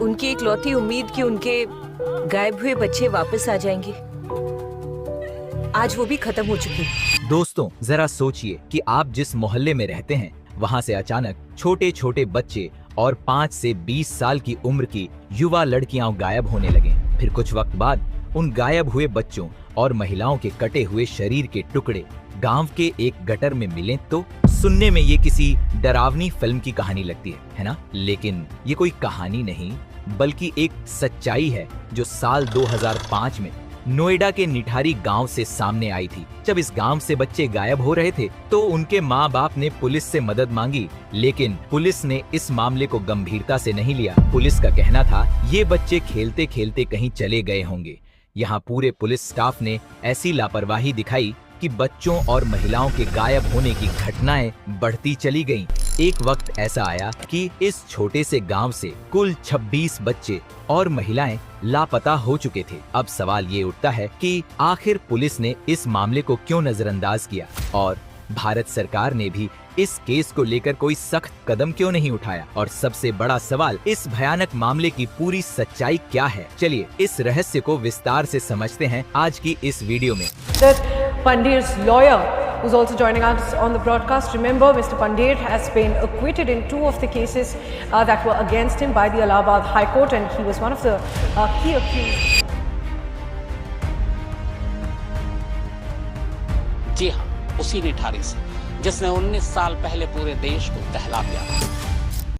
उनकी इकलौती उम्मीद कि उनके गायब हुए बच्चे वापस आ जाएंगे, आज वो भी खत्म हो चुकी। दोस्तों, जरा सोचिए कि आप जिस मोहल्ले में रहते हैं वहाँ से अचानक छोटे छोटे बच्चे और 5 से 20 साल की उम्र की युवा लड़कियां गायब होने लगे। फिर कुछ वक्त बाद उन गायब हुए बच्चों और महिलाओं के कटे हुए शरीर के टुकड़े गांव के एक गटर में मिले तो सुनने में ये किसी डरावनी फिल्म की कहानी लगती है ना? लेकिन ये कोई कहानी नहीं, बल्कि एक सच्चाई है जो साल 2005 में नोएडा के निठारी गांव से सामने आई थी। जब इस गांव से बच्चे गायब हो रहे थे तो उनके माँ बाप ने पुलिस से मदद मांगी, लेकिन पुलिस ने इस मामले को गंभीरता से नहीं लिया। पुलिस का कहना था ये बच्चे खेलते खेलते कहीं चले गए होंगे। यहाँ पूरे पुलिस स्टाफ ने ऐसी लापरवाही दिखाई कि बच्चों और महिलाओं के गायब होने की घटनाएं बढ़ती चली गईं। एक वक्त ऐसा आया कि इस छोटे से गांव से कुल 26 बच्चे और महिलाएं लापता हो चुके थे। अब सवाल ये उठता है कि आखिर पुलिस ने इस मामले को क्यों नजरअंदाज किया और भारत सरकार ने भी इस केस को लेकर कोई सख्त कदम क्यों नहीं उठाया? और सबसे बड़ा सवाल, इस भयानक मामले की पूरी सच्चाई क्या है? चलिए इस रहस्य को विस्तार से समझते हैं आज की इस वीडियो में। Pandit's lawyer, who's also joining us on the broadcast. Remember, Mr. Pandit has been acquitted in 2 of the cases that were against him by the Allahabad High Court, and he was one of the key accused. जी हाँ, उसी निठारी से जिसने 19 साल पहले पूरे देश को दहला दिया।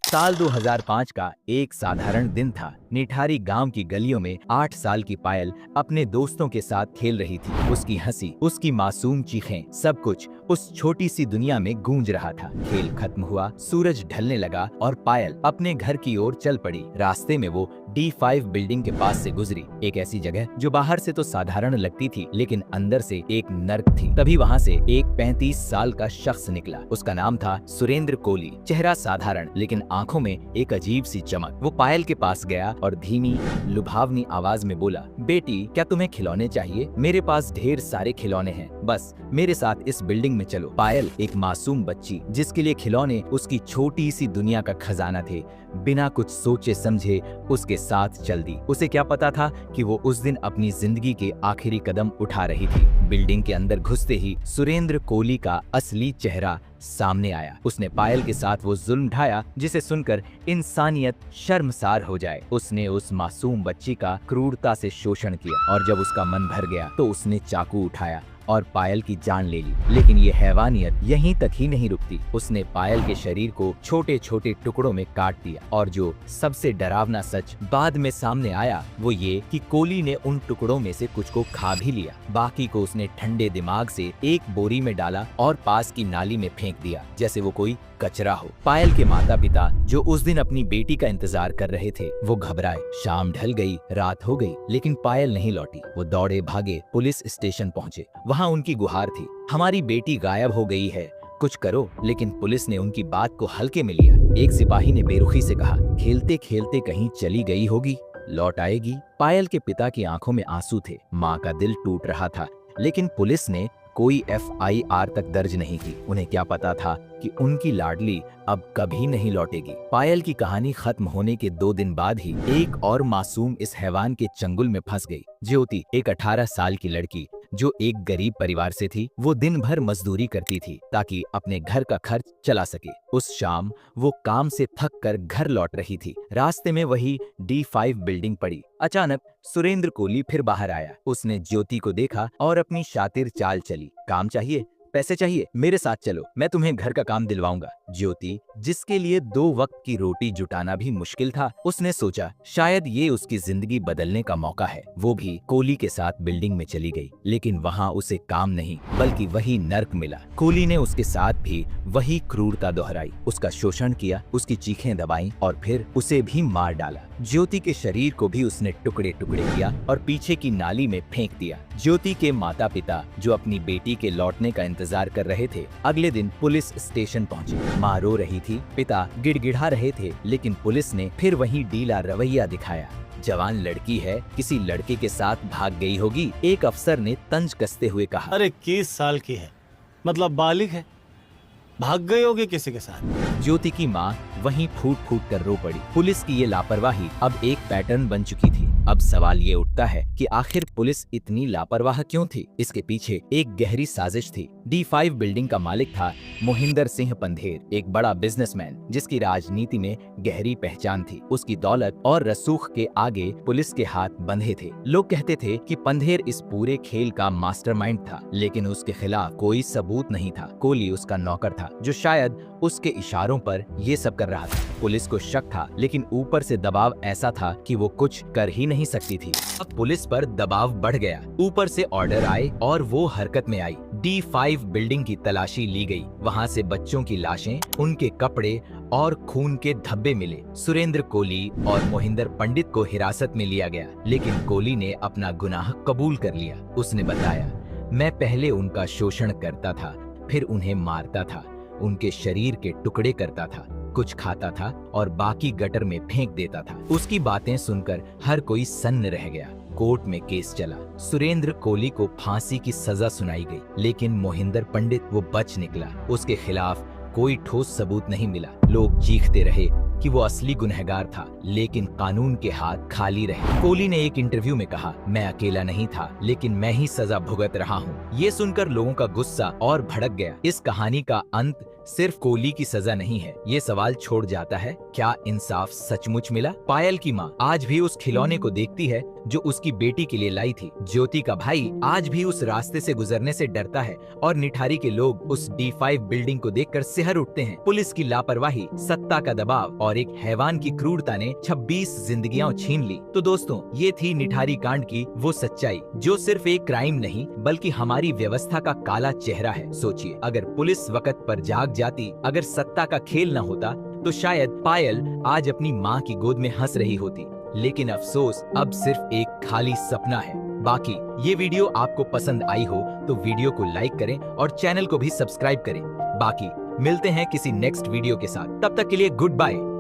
साल 2005 का एक साधारण दिन था। निठारी गांव की गलियों में 8 साल की पायल अपने दोस्तों के साथ खेल रही थी। उसकी हंसी, उसकी मासूम चीखें, सब कुछ उस छोटी सी दुनिया में गूंज रहा था। खेल खत्म हुआ, सूरज ढलने लगा और पायल अपने घर की ओर चल पड़ी। रास्ते में वो D5 बिल्डिंग के पास से गुजरी, एक ऐसी जगह जो बाहर से तो साधारण लगती थी लेकिन अंदर से एक नर्क थी। तभी वहाँ से एक 35 साल का शख्स निकला। उसका नाम था सुरेंद्र कोली। चेहरा साधारण लेकिन आंखों में एक अजीब सी चमक। वो पायल के पास गया और धीमी लुभावनी आवाज में बोला, बेटी क्या तुम्हें खिलौने चाहिए? मेरे पास ढेर सारे खिलौने हैं, बस मेरे साथ इस बिल्डिंग में चलो। पायल एक मासूम बच्ची जिसके लिए खिलौने उसकी छोटी सी दुनिया का खजाना थे, बिना कुछ सोचे समझे उसके साथ चल दी। उसे क्या पता था कि वो उस दिन अपनी जिंदगी के आखिरी कदम उठा रही थी। बिल्डिंग के अंदर घुसते ही सुरेंद्र कोली का असली चेहरा सामने आया। उसने पायल के साथ वो जुल्म ढाया जिसे सुनकर इंसानियत शर्मसार हो जाए। उसने उस मासूम बच्ची का क्रूरता से शोषण किया और जब उसका मन भर गया तो उसने चाकू उठाया और पायल की जान ले ली। लेकिन ये हैवानियत यहीं तक ही नहीं रुकती। उसने पायल के शरीर को छोटे छोटे टुकड़ों में काट दिया और जो सबसे डरावना सच बाद में सामने आया वो ये कि कोली ने उन टुकड़ों में से कुछ को खा भी लिया। बाकी को उसने ठंडे दिमाग से एक बोरी में डाला और पास की नाली में फेंक दिया जैसे वो कोई कचरा हो। पायल के माता पिता जो उस दिन अपनी बेटी का इंतजार कर रहे थे वो घबराए। शाम ढल गई, रात हो गई, लेकिन पायल नहीं लौटी। वो दौड़े भागे पुलिस स्टेशन पहुंचे। वहां उनकी गुहार थी, हमारी बेटी गायब हो गई है, कुछ करो। लेकिन पुलिस ने उनकी बात को हल्के में लिया। एक सिपाही ने बेरुखी से कहा, खेलते खेलते कहीं चली गई होगी, लौट आएगी। पायल के पिता की आंखों में आंसू थे, माँ का दिल टूट रहा था, लेकिन पुलिस ने कोई FIR तक दर्ज नहीं की। उन्हें क्या पता था कि उनकी लाडली अब कभी नहीं लौटेगी। पायल की कहानी खत्म होने के 2 दिन बाद ही एक और मासूम इस हैवान के चंगुल में फंस गई। ज्योति एक 18 साल की लड़की जो एक गरीब परिवार से थी। वो दिन भर मजदूरी करती थी ताकि अपने घर का खर्च चला सके। उस शाम वो काम से थक कर घर लौट रही थी। रास्ते में वही D5 बिल्डिंग पड़ी। अचानक सुरेंद्र कोली फिर बाहर आया। उसने ज्योति को देखा और अपनी शातिर चाल चली। काम चाहिए, पैसे चाहिए, मेरे साथ चलो, मैं तुम्हें घर का काम दिलवाऊंगा। ज्योति जिसके लिए 2 वक्त की रोटी जुटाना भी मुश्किल था, उसने सोचा शायद ये उसकी जिंदगी बदलने का मौका है। वो भी कोली के साथ बिल्डिंग में चली गई, लेकिन वहाँ उसे काम नहीं बल्कि वही नर्क मिला। कोली ने उसके साथ भी वही क्रूरता दोहराई, उसका शोषण किया, उसकी चीखें दबाई और फिर उसे भी मार डाला। ज्योति के शरीर को भी उसने टुकड़े टुकड़े किया और पीछे की नाली में फेंक दिया। ज्योति के माता पिता जो अपनी बेटी के लौटने का इंतजार कर रहे थे, अगले दिन पुलिस स्टेशन पहुंचे। माँ रो रही थी, पिता गिड़गिड़ा रहे थे, लेकिन पुलिस ने फिर वही ढीला रवैया दिखाया। जवान लड़की है, किसी लड़के के साथ भाग गई होगी, एक अफसर ने तंज कसते हुए कहा। अरे 21 साल की है, मतलब बालिग है, भाग गई होगी किसी के साथ। ज्योति की माँ वहीं फूट फूट कर रो पड़ी। पुलिस की ये लापरवाही अब एक पैटर्न बन चुकी थी। अब सवाल ये उठता है कि आखिर पुलिस इतनी लापरवाह क्यों थी? इसके पीछे एक गहरी साजिश थी। D5 बिल्डिंग का मालिक था मोहिंदर सिंह पंधेर, एक बड़ा बिजनेसमैन जिसकी राजनीति में गहरी पहचान थी। उसकी दौलत और रसूख के आगे पुलिस के हाथ बंधे थे। लोग कहते थे कि पंधेर इस पूरे खेल का मास्टरमाइंड था, लेकिन उसके खिलाफ कोई सबूत नहीं था। कोली उसका नौकर था जो शायद उसके इशारों पर ये सब कर रहा था। पुलिस को शक था, लेकिन ऊपर से दबाव ऐसा था कि वो कुछ कर ही नहीं सकती थी। अब पुलिस पर दबाव बढ़ गया, ऊपर से ऑर्डर आए और वो हरकत में आई। D5 बिल्डिंग की तलाशी ली गई। वहाँ से बच्चों की लाशें, उनके कपड़े और खून के धब्बे मिले। सुरेंद्र कोली और मोहिंदर पंडित को हिरासत में लिया गया, लेकिन कोली ने अपना गुनाह कबूल कर लिया। उसने बताया, मैं पहले उनका शोषण करता था, फिर उन्हें मारता था, उनके शरीर के टुकड़े करता था, कुछ खाता था और बाकी गटर में फेंक देता था। उसकी बातें सुनकर हर कोई सन्न रह गया। कोर्ट में केस चला। सुरेंद्र कोली को फांसी की सजा सुनाई गई, लेकिन मोहिंदर पंडित वो बच निकला। उसके खिलाफ कोई ठोस सबूत नहीं मिला। लोग चीखते रहे कि वो असली गुनहगार था, लेकिन कानून के हाथ खाली रहे। कोली ने एक इंटरव्यू में कहा, मैं अकेला नहीं था, लेकिन मैं ही सजा भुगत रहा हूँ। ये सुनकर लोगों का गुस्सा और भड़क गया। इस कहानी का अंत सिर्फ कोली की सजा नहीं है। ये सवाल छोड़ जाता है, क्या इंसाफ सचमुच मिला? पायल की माँ आज भी उस खिलौने को देखती है जो उसकी बेटी के लिए लाई थी। ज्योति का भाई आज भी उस रास्ते से गुजरने से डरता है और निठारी के लोग उस D5 बिल्डिंग को देखकर सिहर उठते हैं। पुलिस की लापरवाही, सत्ता का दबाव और एक हैवान की क्रूरता ने 26 जिंदगियां छीन ली। तो दोस्तों, ये थी निठारी कांड की वो सच्चाई जो सिर्फ एक क्राइम नहीं बल्कि हमारी व्यवस्था का काला चेहरा है। सोचिए, अगर पुलिस वक्त पर जाग जाती, अगर सत्ता का खेल न होता, तो शायद पायल आज अपनी माँ की गोद में हंस रही होती। लेकिन अफसोस, अब सिर्फ एक खाली सपना है। बाकी ये वीडियो आपको पसंद आई हो तो वीडियो को लाइक करें और चैनल को भी सब्सक्राइब करें। बाकी मिलते हैं किसी नेक्स्ट वीडियो के साथ। तब तक के लिए गुड बाय।